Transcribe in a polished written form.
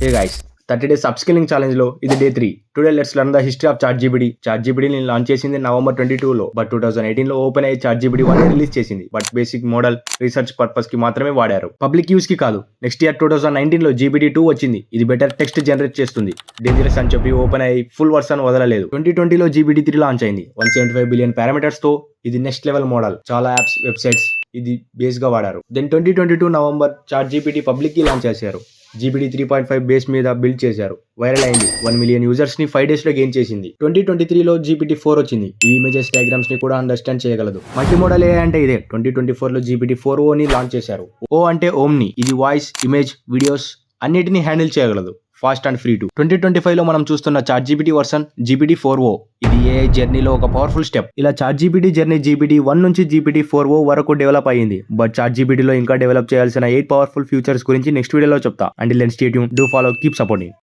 Hey guys, 30 days upskilling challenge లో ఇది day 3. Today let's learn the history of chat GPT. Chat జీపీటీని launch చేసింది November 22లో, but 2018 లో OpenAI chat GPT 1 release చేసింది. But basic model research purpose కి మాత్రమే వాడారు, పబ్లిక్ యూస్ కి కాదు. నెక్స్ట్ ఇయర్ 2019 లో జీపీటీ 2 వచ్చింది. ఇది బెటర్ టెక్స్ట్ జనరేట్ చేస్తుంది. డేంజరస్ అని చెప్పి ఓపెన్ అయ్యి ఫుల్ వర్షన్ వదలలేదు. 2020 లో జీపీటీ 3 లాంచ్ అయింది. 175 బిలియన్ పారామీటర్స్ తో ఇది నెక్స్ట్ లెవెల్ మోడల్. చాలా యాప్స్, వెబ్సైట్స్ ఇది బేస్ గా వాడారు. Then 2022 November chat GPT public కి లాంచ్ చేశారు. జీపీటీ 3.5 బేస్ మీద బిల్డ్ చేశారు. వైరల్ అయింది. 1 మిలియన్ యూజర్స్ ని 5 డేస్ లో గెయిన్ చేసింది. 2023 లో జీపీటీ 4 వచ్చింది. ఈ ఇమేజెస్, డయాగ్రామ్స్ ని కూడా అండర్స్టాండ్ చేయగలదు. మల్టీ మోడల్ ఏ అంటే ఇదే. 2024 లో జీపీటీ 4o ని లాంచ్ చేశారు. ఓ అంటే ఓమ్ని. ఇది వాయిస్, ఇమేజ్, వీడియోస్ అన్నిటిని హ్యాండిల్ చేయగలదు. Fast and free to. 2025 లో మనం చూస్తున్న chat GPT version GPT 4o. ఇది ఏఐ జర్నీలో ఒక పవర్ఫుల్ స్టెప్. ఇలా చాట్ జీపీటీ జర్నీ జీపీటీ 1 నుంచి జీపీటీ 4o వరకు డెవలప్ అయ్యింది. బట్ చాట్ జీపీటీలో ఇంకా డెవలప్ చేయాల్సిన 8 పవర్ఫుల్ ఫ్యూచర్స్ గురించి నెక్స్ట్ వీడియోలో చెప్తా. Until then stay tune, do follow, keep supporting.